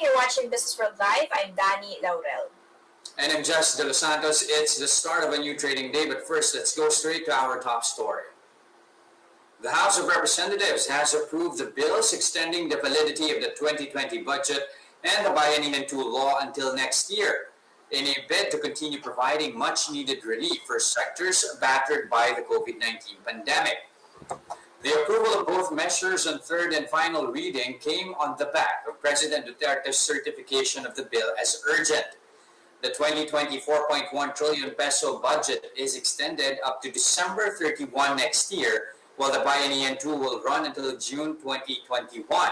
You're watching Business World Live. I'm Danie, Laurel. And I'm just Delos Santos. It's the start of a new trading day, but first, let's go straight to our top story. The House of Representatives has approved the bills extending the validity of the 2020 budget and the Bayanihan II law until next year, in a bid to continue providing much-needed relief for sectors battered by the COVID-19 pandemic. The approval of both measures on third and final reading came on the back of President Duterte's certification of the bill as urgent. The 2020 4.1 trillion peso budget is extended up to December 31 next year, while the Bayanihan II will run until June 2021.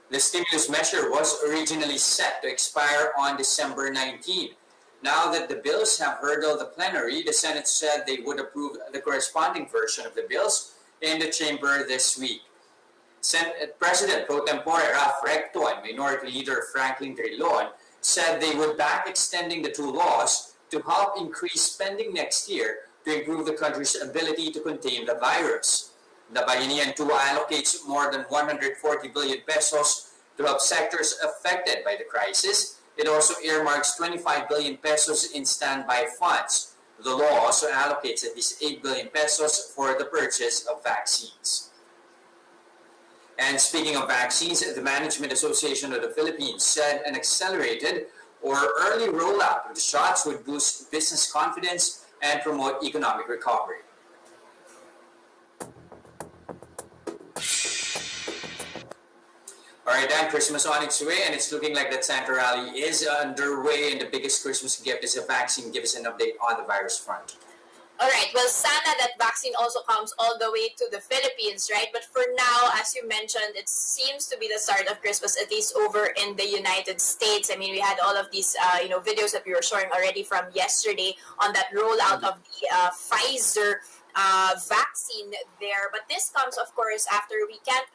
The stimulus measure was originally set to expire on December 19. Now that the bills have hurdled the plenary, the Senate said they would approve the corresponding version of the bills in the chamber this week. Senate President Pro Tempore Ralph Recto and Minority Leader Franklin Drilon said they would back extending the two laws to help increase spending next year to improve the country's ability to contain the virus. The Bayanihan II allocates more than 140 billion pesos to help sectors affected by the crisis. It also earmarks 25 billion pesos in standby funds. The law also allocates at least 8 billion pesos for the purchase of vaccines. And speaking of vaccines, the Management Association of the Philippines said an accelerated or early rollout of the shots would boost business confidence and promote economic recovery. All right, Dan, Christmas on its way, and it's looking like that Santa rally is underway, and the biggest Christmas gift is a vaccine. Give us an update on the virus front. All right. Well, sana that vaccine also comes all the way to the Philippines, right? But for now, as you mentioned, it seems to be the start of Christmas, at least over in the United States. I mean, we had all of these, videos that we were showing already from yesterday on that rollout of the Pfizer vaccine there. But this comes, of course, after we can't,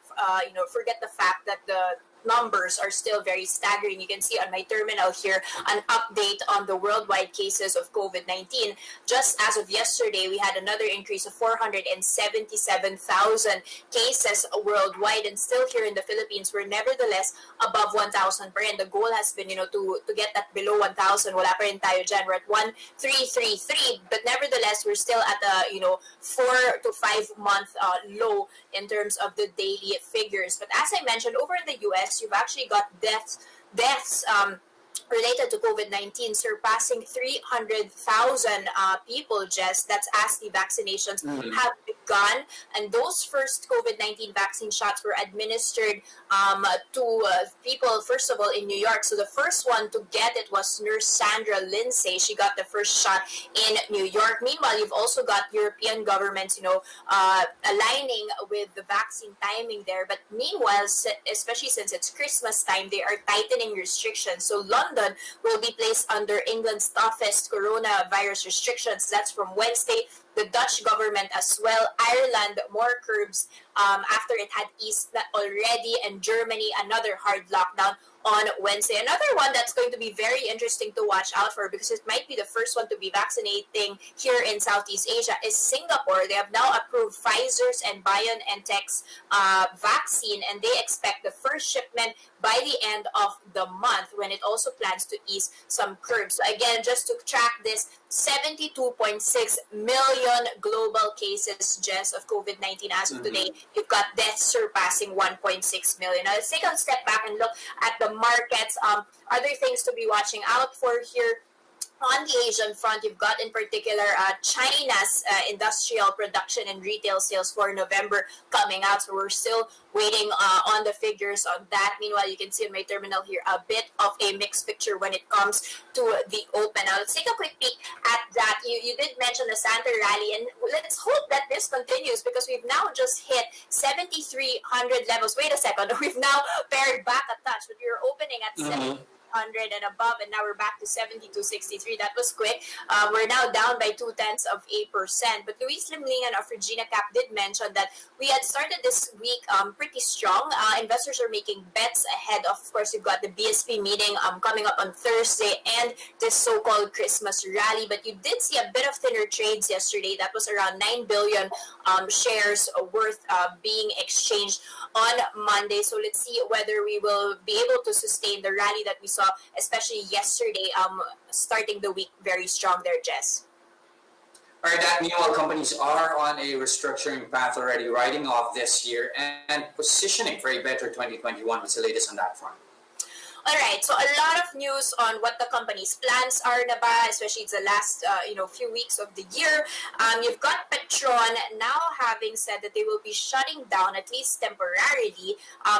forget the fact that the numbers are still very staggering. You can see on my terminal here an update on the worldwide cases of COVID-19. Just as of yesterday, we had another increase of 477,000 cases worldwide, and still here in the Philippines, we're nevertheless above 1,000 per. And the goal has been, to get that below 1,000. Wala pa rin tayo dyan. We're at 1,333, but nevertheless, we're still at a 4 to 5 month low in terms of the daily figures. But as I mentioned, over in the U.S., you've actually got deaths related to COVID-19 surpassing 300,000 people, Jess. That's as the vaccinations have begun. And those first COVID-19 vaccine shots were administered to people, first of all, in New York. So the first one to get it was Nurse Sandra Lindsay. She got the first shot in New York. Meanwhile, you've also got European governments, aligning with the vaccine timing there. But meanwhile, especially since it's Christmas time, they are tightening restrictions. So London will be placed under England's toughest coronavirus restrictions. That's from Wednesday. The Dutch government as well. Ireland, more curbs after it had eased already. And Germany, another hard lockdown on Wednesday. Another one that's going to be very interesting to watch out for, because it might be the first one to be vaccinating here in Southeast Asia, is Singapore. They have now approved Pfizer's and BioNTech's vaccine, and they expect the first shipment by the end of the month, when it also plans to ease some curbs. So again, just to track this, 72.6 million global cases, Jess, of COVID-19 as of today. You've got deaths surpassing 1.6 million. Now let's take a step back and look at the markets. Other things to be watching out for here. On the Asian front, you've got in particular China's industrial production and retail sales for November coming out. So we're still waiting on the figures on that. Meanwhile, you can see on my terminal here a bit of a mixed picture when it comes to the open. Now, let's take a quick peek at that. You did mention the Santa rally, and let's hope that this continues, because we've now just hit 7,300 levels. Wait a second. We've now pared back a touch, but you're opening at 100 and above, and now we're back to 72.63. That was quick. We're now down by 0.2%. But Luis Limlingan of Regina Cap did mention that we had started this week pretty strong. Investors are making bets ahead of course, you've got the BSP meeting coming up on Thursday and this so-called Christmas rally. But you did see a bit of thinner trades yesterday. That was around 9 billion shares worth being exchanged on Monday. So let's see whether we will be able to sustain the rally that we saw, especially yesterday, starting the week very strong there, Jess. All right, that meanwhile, companies are on a restructuring path already, writing off this year and positioning for a better 2021. What's the latest on that front? All right, so a lot of news on what the company's plans are na ba, especially it's the last few weeks of the year. You've got Petron now having said that they will be shutting down, at least temporarily,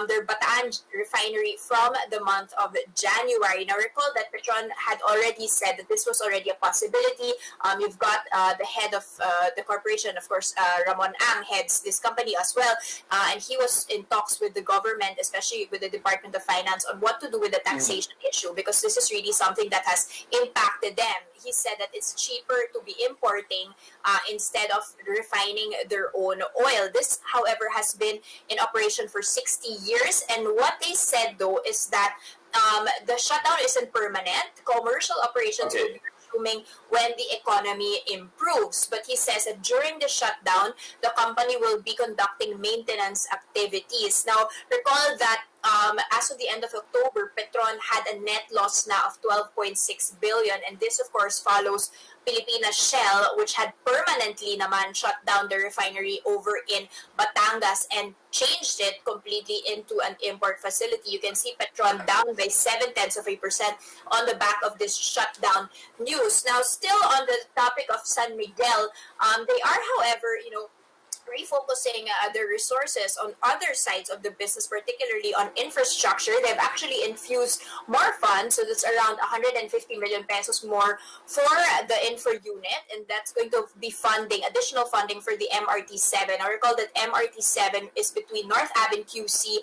their Bataan refinery from the month of January. Now recall that Petron had already said that this was already a possibility. You've got the head of the corporation, of course, Ramon Ang heads this company as well, and he was in talks with the government, especially with the Department of Finance, on what to do with the taxation issue, because this is really something that has impacted them. He said that it's cheaper to be importing instead of refining their own oil. This, however, has been in operation for 60 years. And what they said, though, is that the shutdown isn't permanent. Commercial operations will be resuming when the economy improves. But he says that during the shutdown, the company will be conducting maintenance activities. Now, recall that as of the end of October, Petron had a net loss now of 12.6 billion, and this of course follows Philippine Shell, which had permanently naman shut down the refinery over in Batangas and changed it completely into an import facility. You can see Petron down by 0.7% on the back of this shutdown news. Now, still on the topic of San Miguel, they are, however, refocusing their resources on other sides of the business, particularly on infrastructure. They've actually infused more funds, so that's around 150 million pesos more for the infra unit, and that's going to be additional funding for the MRT7. I recall that MRT7 is between North Ave in QC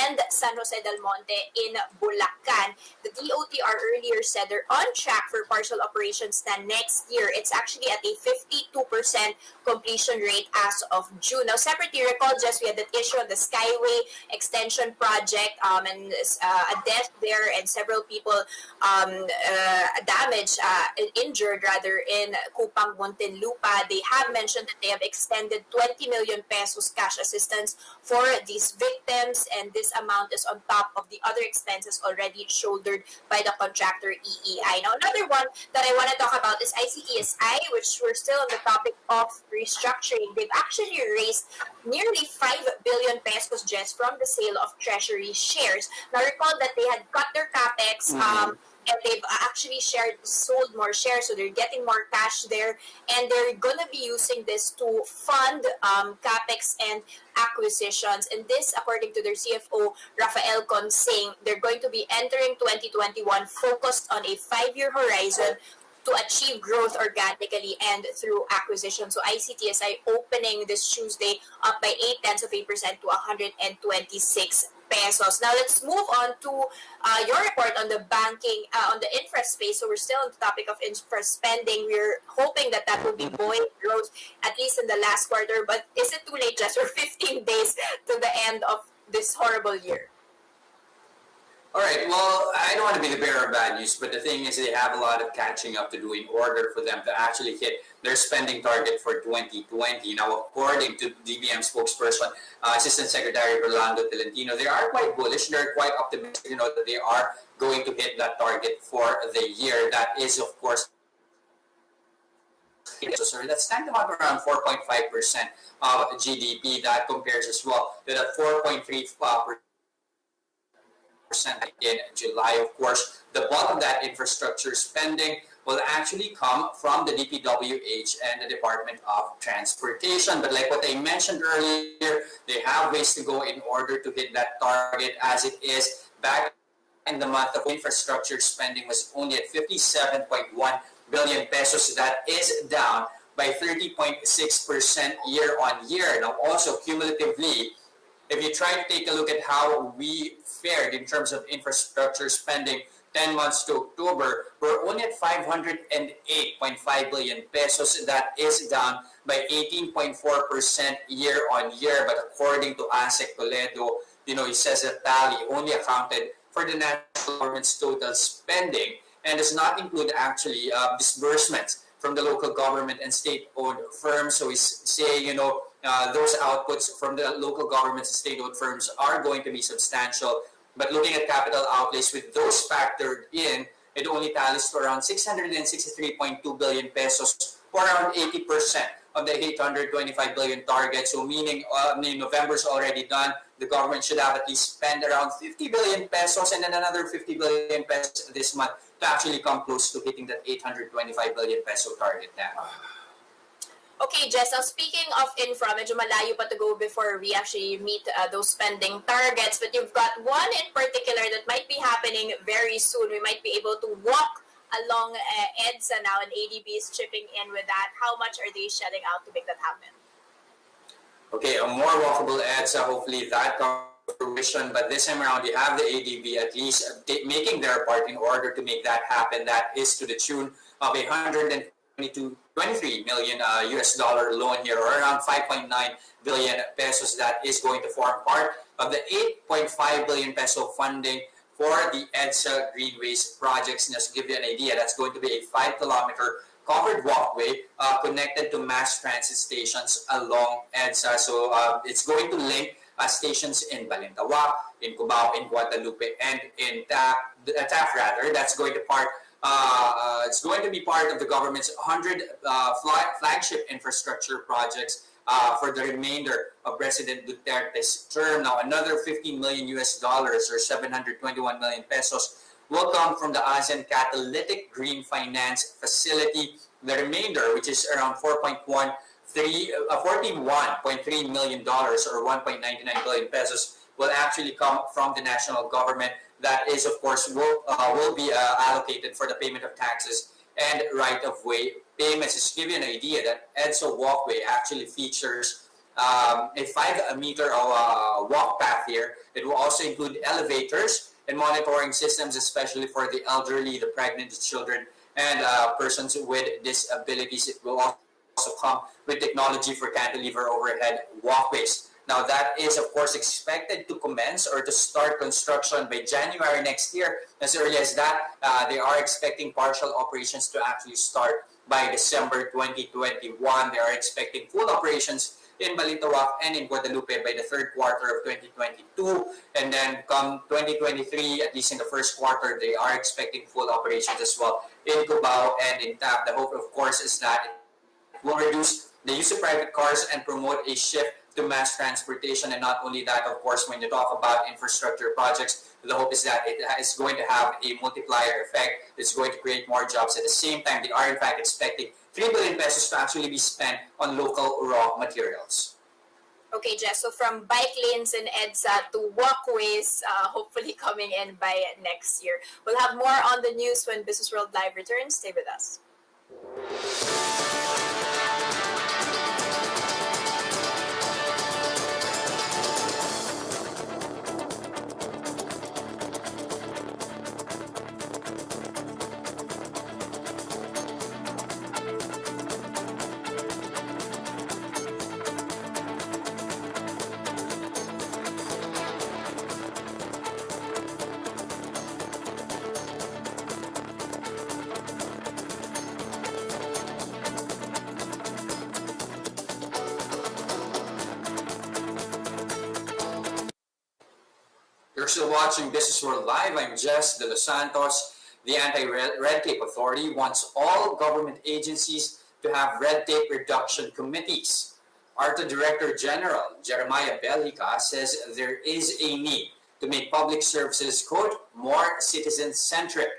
and San Jose del Monte in Bulacan. The DOTR earlier said they're on track for partial operations na next year. It's actually at a 52% completion rate as of June. Now, separately, recall just we had that issue of the Skyway extension project and a death there and several people damaged, injured rather, in Kupang, Muntinlupa. They have mentioned that they have extended 20 million pesos cash assistance for these victims, and this amount is on top of the other expenses already shouldered by the contractor EEI. Now, another one that I want to talk about is ICTSI, which we're still on the topic of restructuring. They've actually raised nearly 5 billion pesos just from the sale of treasury shares. Now, recall that they had cut their capex, and they've actually sold more shares, so they're getting more cash there, and they're gonna be using this to fund capex and acquisitions. And this, according to their CFO Rafael Consing, they're going to be entering 2021 focused on a 5-year horizon to achieve growth organically and through acquisition. So ICTSI opening this Tuesday up by 0.8% to 126 pesos. Now let's move on to your report on the banking, on the infra space. So we're still on the topic of infra spending. We're hoping that will be buoyant growth, at least in the last quarter. But is it too late, just for 15 days to the end of this horrible year? All right, well, I don't want to be the bearer of bad news, but the thing is they have a lot of catching up to do in order for them to actually hit their spending target for 2020. Now, according to DBM spokesperson, Assistant Secretary Rolando Tolentino, they are quite bullish. They're quite optimistic, that they are going to hit that target for the year. That is, of course, that's tantamount around 4.5% of GDP. That compares as well to the 4.3% in July. Of course, the bulk of that infrastructure spending will actually come from the DPWH and the Department of Transportation. But like what I mentioned earlier, they have ways to go in order to hit that target, as it is back in the month of infrastructure spending was only at 57.1 billion pesos. That is down by 30.6% year on year. Now also cumulatively, if you try to take a look at how we fared in terms of infrastructure spending 10 months to October, we're only at 508.5 billion pesos. That is down by 18.4% year on year. But according to ASEC Toledo, he says that tally only accounted for the national government's total spending and does not include actually disbursements from the local government and state-owned firms. So he's saying, those outputs from the local governments and state-owned firms are going to be substantial. But looking at capital outlays with those factored in, it only tallies to around 663.2 billion pesos, or around 80% of the 825 billion target. So meaning November's already done, the government should have at least spent around 50 billion pesos and then another 50 billion pesos this month to actually come close to hitting that 825 billion peso target now. Okay, Jess, now speaking of infra, medyo malayo pa to go before we actually meet those spending targets, but you've got one in particular that might be happening very soon. We might be able to walk along EDSA now, and ADB is chipping in with that. How much are they shelling out to make that happen? Okay, a more walkable EDSA, hopefully that comes to fruition, but this time around you have the ADB at least making their part in order to make that happen. That is to the tune of 123 million US dollar loan here, or around 5.9 billion pesos. That is going to form part of the 8.5 billion peso funding for the EDSA Greenways projects. And just to give you an idea, that's going to be a 5-kilometer covered walkway connected to mass transit stations along EDSA. So it's going to link stations in Balintawak, in Cubao, in Guadalupe, and in Taft rather. That's going to it's going to be part of the government's 100 flagship infrastructure projects for the remainder of President Duterte's term. Now, another 15 million US dollars, or 721 million pesos, will come from the ASEAN Catalytic Green Finance Facility. The remainder, which is around $41.3 million, or 1.99 billion pesos, will actually come from the national government. That is, of course, will be allocated for the payment of taxes and right-of-way payments. Just to give you an idea, that EDSA Walkway actually features a 5-meter walk path here. It will also include elevators and monitoring systems, especially for the elderly, the pregnant, the children, and persons with disabilities. It will also come with technology for cantilever overhead walkways. Now, that is, of course, expected to commence or to start construction by January next year. As early as that, they are expecting partial operations to actually start by December 2021. They are expecting full operations in Balintawak and in Guadalupe by the third quarter of 2022. And then come 2023, at least in the first quarter, they are expecting full operations as well in Cubao and in Taft. The hope, of course, is that it will reduce the use of private cars and promote a shift to mass transportation. And not only that, of course, when you talk about infrastructure projects, the hope is that it is going to have a multiplier effect. It's going to create more jobs. At the same time, they are in fact expecting 3 billion pesos to actually be spent on local raw materials. Okay, Jess, so from bike lanes in EDSA to walkways, hopefully coming in by next year. We'll have more on the news when Business World Live returns. Stay with us. You're still watching Business World Live. I'm Jess de Los Santos. The Anti-Red Tape Authority wants all government agencies to have red tape reduction committees. ARTA Director General Jeremiah Belhica says there is a need to make public services, quote, more citizen-centric.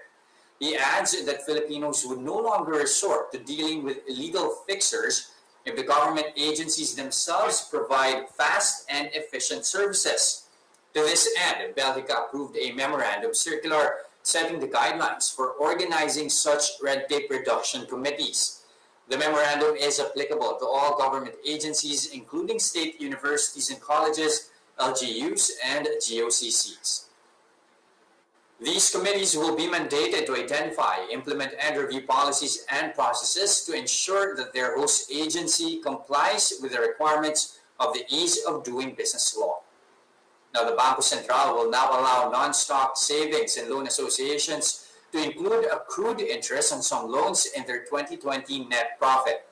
He adds that Filipinos would no longer resort to dealing with illegal fixers if the government agencies themselves provide fast and efficient services. To this end, Belhica approved a memorandum circular setting the guidelines for organizing such red tape reduction committees. The memorandum is applicable to all government agencies, including state universities and colleges, LGUs, and GOCCs. These committees will be mandated to identify, implement, and review policies and processes to ensure that their host agency complies with the requirements of the Ease of Doing Business law. Now, the Bangko Sentral will now allow non-stock savings and loan associations to include accrued interest on some loans in their 2020 net profit.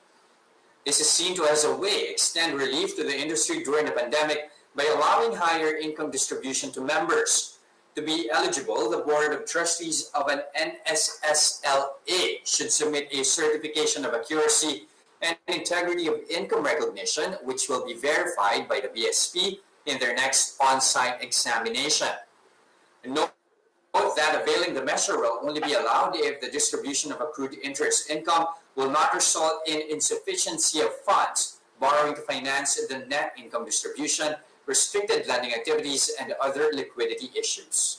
This is seen to as a way extend relief to the industry during the pandemic by allowing higher income distribution to members. To be eligible, the Board of Trustees of an NSSLA should submit a certification of accuracy and integrity of income recognition, which will be verified by the BSP in their next on-site examination. Note that availing the measure will only be allowed if the distribution of accrued interest income will not result in insufficiency of funds, borrowing to finance the net income distribution, restricted lending activities, and other liquidity issues.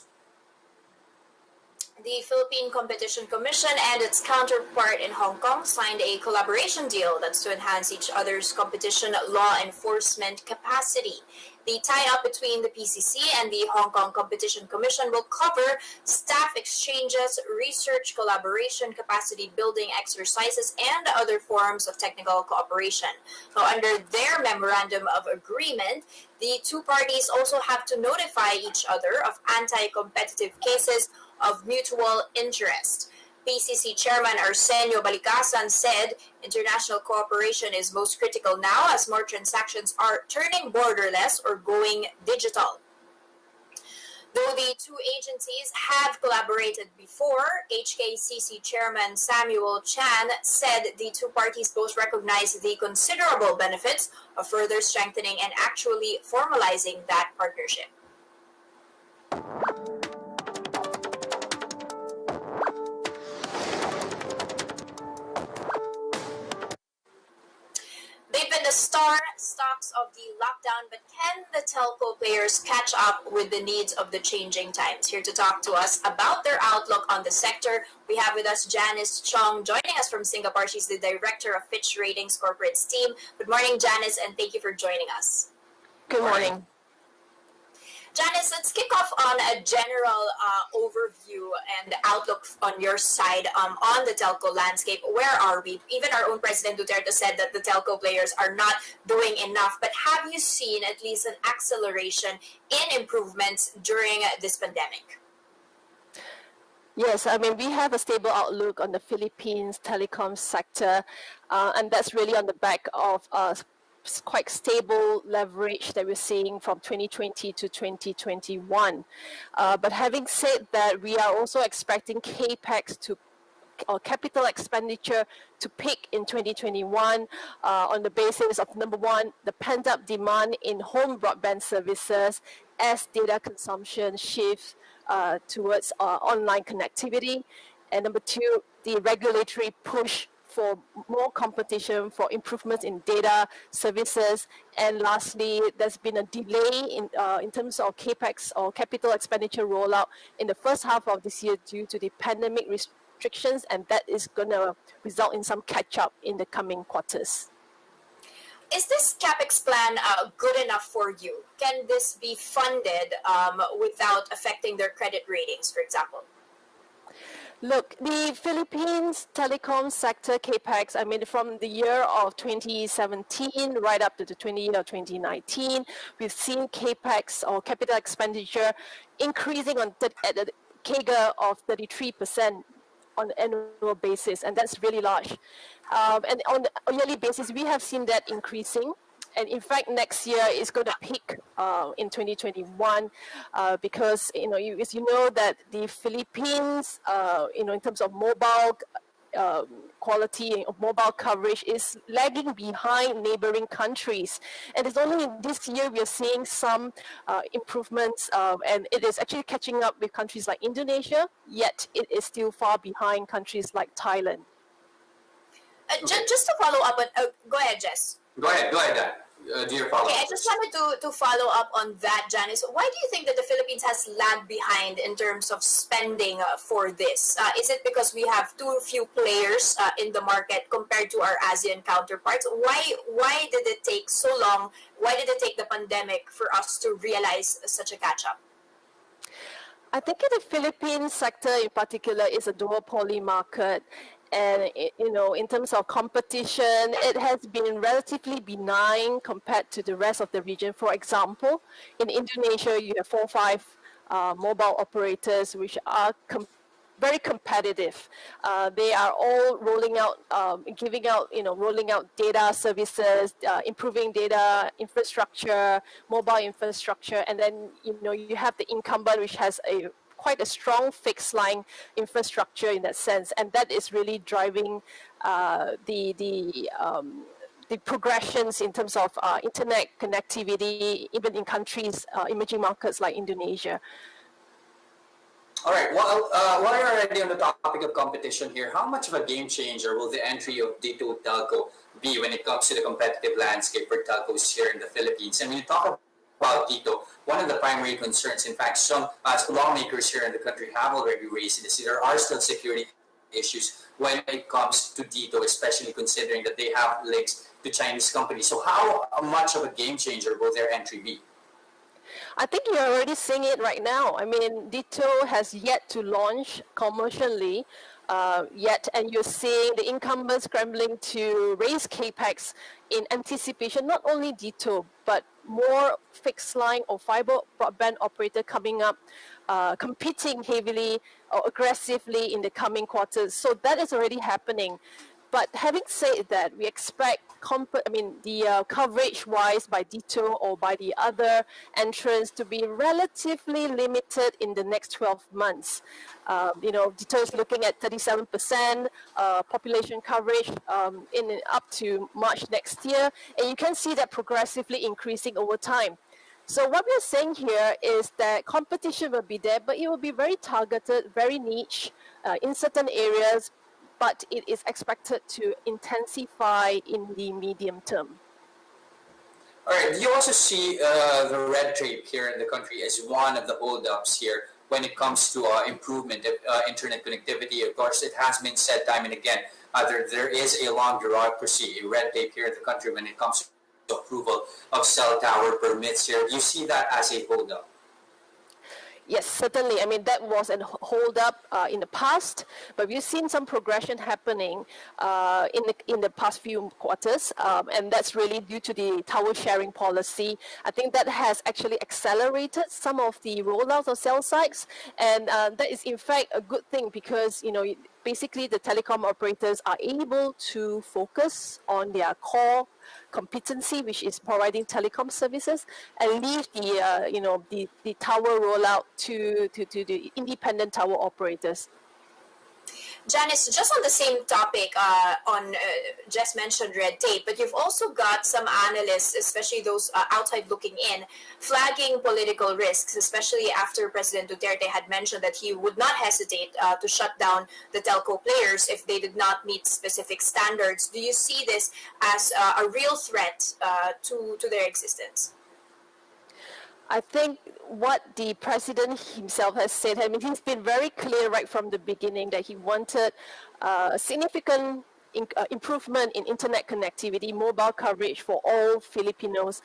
The Philippine Competition Commission and its counterpart in Hong Kong signed a collaboration deal that's to enhance each other's competition law enforcement capacity. The tie-up between the PCC and the Hong Kong Competition Commission will cover staff exchanges, research collaboration, capacity building exercises, and other forms of technical cooperation. Now, under their memorandum of agreement, the two parties also have to notify each other of anti-competitive cases of mutual interest. PCC Chairman Arsenio Balicasan said international cooperation is most critical now as more transactions are turning borderless or going digital. Though the two agencies have collaborated before, HKCC Chairman Samuel Chan said the two parties both recognize the considerable benefits of further strengthening and actually formalizing that partnership. They've been the star stocks of the lockdown, but can the telco players catch up with the needs of the changing times? Here to talk to us about their outlook on the sector, we have with us Janice Chong, joining us from Singapore. She's the director of Fitch Ratings Corporates team. Good morning, Janice, and thank you for joining us. Good morning. Janice, let's kick off on a general overview and outlook on your side on the telco landscape. Where are we? Even our own President Duterte said that the telco players are not doing enough. But have you seen at least an acceleration in improvements during this pandemic? Yes, I mean, we have a stable outlook on the Philippines telecom sector, and that's really on the back of quite stable leverage that we're seeing from 2020 to 2021. But having said that, we are also expecting CAPEX or capital expenditure to peak in 2021 on the basis of, number one, the pent-up demand in home broadband services as data consumption shifts towards online connectivity, and number two, the regulatory push for more competition, for improvements in data services, and lastly, there's been a delay in terms of CAPEX or capital expenditure rollout in the first half of this year due to the pandemic restrictions, and that is going to result in some catch-up in the coming quarters. Is this CAPEX plan good enough for you? Can this be funded without affecting their credit ratings, for example? Look, the Philippines telecom sector CAPEX, I mean, from the year of 2017 right up to the year of 2019, we've seen CAPEX or capital expenditure increasing at a CAGR of 33% on an annual basis, and that's really large. And on a yearly basis, we have seen that increasing. And in fact, next year is going to peak in 2021 because, as you know, that the Philippines, in terms of mobile quality of mobile coverage is lagging behind neighboring countries. And it's only in this year we are seeing some improvements, and it is actually catching up with countries like Indonesia, yet it is still far behind countries like Thailand. Just to follow up on, go ahead, Jess. Go ahead, Dan. Do your follow-up. Okay, I just wanted to follow up on that, Janice. Why do you think that the Philippines has lagged behind in terms of spending for this? Is it because we have too few players in the market compared to our ASEAN counterparts? Why did it take so long? Why did it take the pandemic for us to realize such a catch-up? I think in the Philippine sector in particular is a duopoly market. And, in terms of competition, it has been relatively benign compared to the rest of the region. For example, in Indonesia, you have 4 or 5 mobile operators which are very competitive. They are all rolling out, rolling out data services, improving data infrastructure, mobile infrastructure, and then you have the incumbent which has quite a strong fixed line infrastructure in that sense, and that is really driving the progressions in terms of internet connectivity, even in countries, emerging markets like Indonesia. All right. Well, while you're already on the topic of competition here, how much of a game changer will the entry of Dito Telco be when it comes to the competitive landscape for telcos here in the Philippines? And when you talk about Dito, one of the primary concerns, in fact, some lawmakers here in the country have already raised this. There are still security issues when it comes to Dito, especially considering that they have links to Chinese companies. So how much of a game changer will their entry be? I think you're already seeing it right now. I mean, Ditto has yet to launch commercially yet, and you're seeing the incumbents scrambling to raise capex in anticipation, not only Ditto, but more fixed line or fiber broadband operator coming up, competing heavily or aggressively in the coming quarters. So that is already happening. But having said that, we expect the coverage-wise by Ditto or by the other entrants to be relatively limited in the next 12 months. Ditto is looking at 37% population coverage in up to March next year, and you can see that progressively increasing over time. So what we're saying here is that competition will be there, but it will be very targeted, very niche in certain areas, but it is expected to intensify in the medium term. All right. Do you also see the red tape here in the country as one of the holdups here when it comes to improvement of internet connectivity? Of course, it has been said time and again, there is a long bureaucracy, a red tape here in the country when it comes to approval of cell tower permits here. Do you see that as a holdup? Yes, certainly. I mean, that was a hold up in the past, but we've seen some progression happening in the past few quarters, and that's really due to the tower sharing policy. I think that has actually accelerated some of the rollout of cell sites, and that is in fact a good thing because basically the telecom operators are able to focus on their core competency, which is providing telecom services, and leave the tower rollout to the independent tower operators. Janice, just on the same topic, just mentioned red tape, but you've also got some analysts, especially those outside looking in, flagging political risks, especially after President Duterte had mentioned that he would not hesitate to shut down the telco players if they did not meet specific standards. Do you see this as a real threat to their existence? I think what the president himself has said, I mean, he's been very clear right from the beginning that he wanted a significant improvement in internet connectivity, mobile coverage for all Filipinos.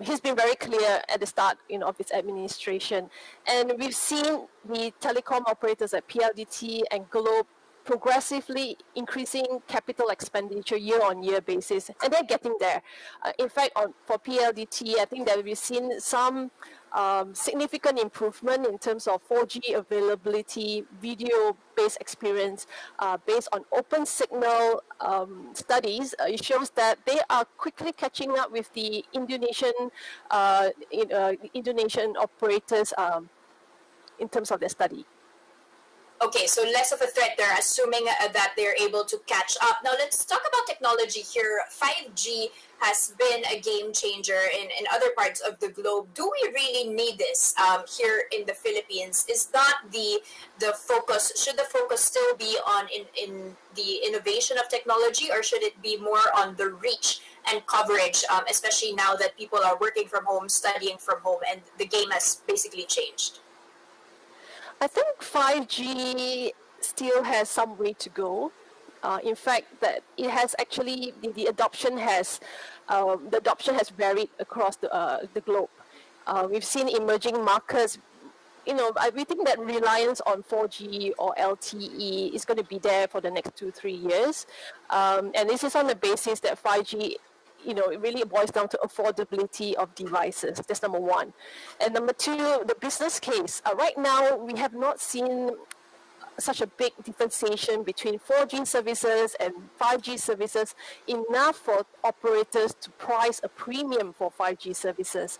He's been very clear at the start of his administration. And we've seen the telecom operators at PLDT and Globe progressively increasing capital expenditure year-on-year basis, and they're getting there. In fact, for PLDT, I think that we've seen some significant improvement in terms of 4G availability, video-based experience, based on open signal studies. It shows that they are quickly catching up with the Indonesian operators in terms of their study. Okay, so less of a threat there, assuming that they're able to catch up. Now, let's talk about technology here. 5G has been a game changer in other parts of the globe. Do we really need this here in the Philippines? Is not the focus, should the focus still be on in the innovation of technology, or should it be more on the reach and coverage, especially now that people are working from home, studying from home, and the game has basically changed? I think 5G still has some way to go. In fact, that it has actually the adoption has varied across the globe. We've seen emerging markets we think that reliance on 4G or LTE is going to be there for the next 2-3 years. And this is on the basis that 5G, it really boils down to affordability of devices. That's number one. And number two, the business case. Right now, we have not seen such a big differentiation between 4G services and 5G services enough for operators to price a premium for 5G services.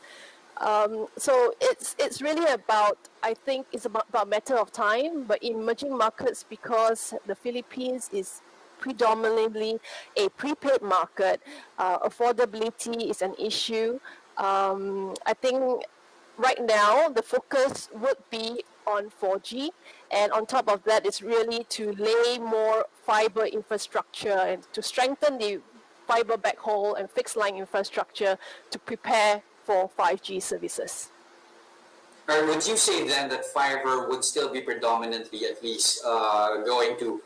So it's really about, I think it's about a matter of time, but in emerging markets, because the Philippines is predominantly a prepaid market, affordability is an issue. I think right now the focus would be on 4G, and on top of that is really to lay more fiber infrastructure and to strengthen the fiber backhaul and fixed line infrastructure to prepare for 5G services. Or would you say then that fiber would still be predominantly, at least, going to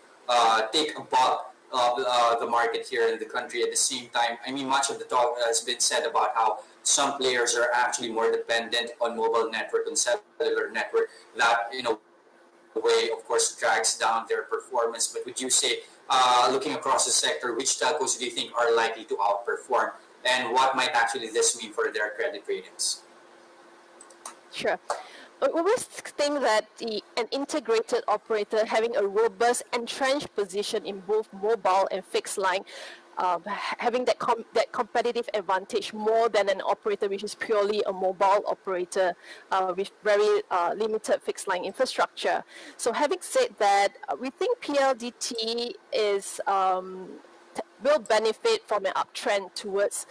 take a bulk of the market here in the country? At the same time, I mean, much of the talk has been said about how some players are actually more dependent on mobile network and cellular network. That, in a way, of course, drags down their performance. But would you say, looking across the sector, which telcos do you think are likely to outperform? And what might actually this mean for their credit ratings? Sure. We always think that an integrated operator having a robust, entrenched position in both mobile and fixed line, having that competitive advantage more than an operator which is purely a mobile operator with very limited fixed line infrastructure. So having said that, we think PLDT will benefit from an uptrend towards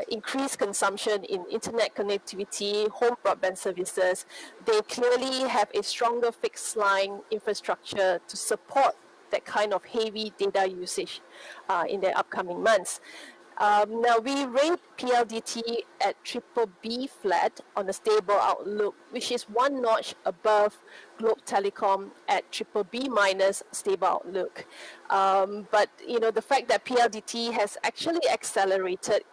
increased consumption in internet connectivity, home broadband services. They clearly have a stronger fixed line infrastructure to support that kind of heavy data usage in the upcoming months. Now, we rate PLDT at BBB flat on a stable outlook, which is one notch above Globe Telecom at BBB minus stable outlook. But, the fact that PLDT has actually accelerated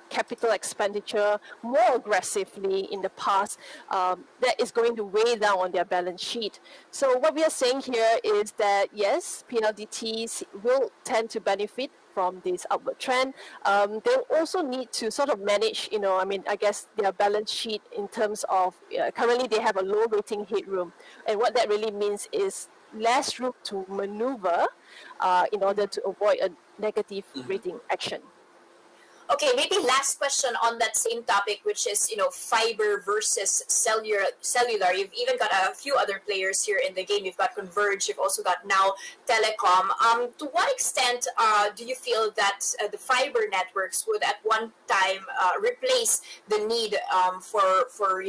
capital expenditure more aggressively in the past, that is going to weigh down on their balance sheet. So what we are saying here is that, yes, PLDTs will tend to benefit from this upward trend. They'll also need to sort of manage, I guess their balance sheet in terms of, currently they have a low rating headroom. And what that really means is less room to maneuver in order to avoid a negative rating action. Okay, maybe last question on that same topic, which is, fiber versus cellular. You've even got a few other players here in the game. You've got Converge. You've also got now Telecom. To what extent do you feel that the fiber networks would at one time replace the need for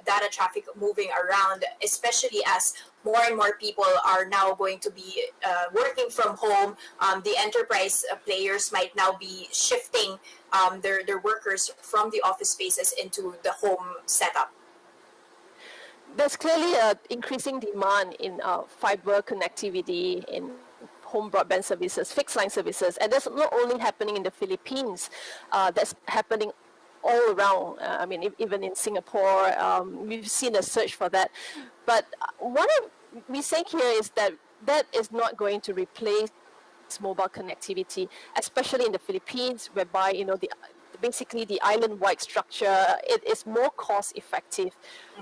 data traffic moving around, especially as more and more people are now going to be working from home. The enterprise players might now be shifting their workers from the office spaces into the home setup. There's clearly an increasing demand in fiber connectivity in home broadband services, fixed line services, and that's not only happening in the Philippines, that's happening all around. Even in Singapore, we've seen a surge for that. But what we say here is that is not going to replace mobile connectivity, especially in the Philippines, whereby basically the island-wide structure, it is more cost-effective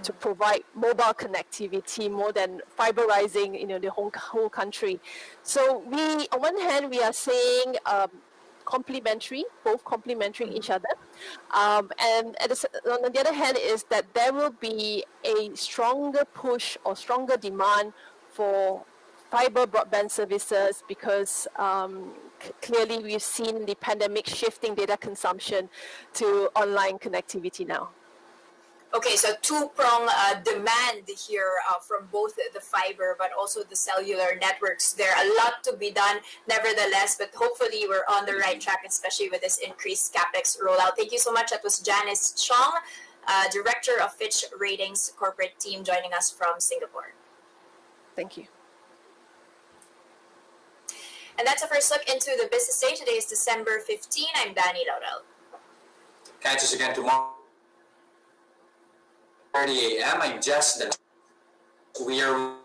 to provide mobile connectivity more than fiberizing the whole country. So we, on one hand, we are saying both complementary each other, and on the other hand is that there will be a stronger push or stronger demand for fiber broadband services because clearly we've seen the pandemic shifting data consumption to online connectivity now. Okay, so two-prong demand here from both the fiber but also the cellular networks. There are a lot to be done nevertheless, but hopefully we're on the right track, especially with this increased CapEx rollout. Thank you so much. That was Janice Chong, Director of Fitch Ratings Corporate Team, joining us from Singapore. Thank you. And that's a first look into the business day. Today is December 15. I'm Danie, Laurel. Catch us again tomorrow, 30 a.m. I'm Jess. we are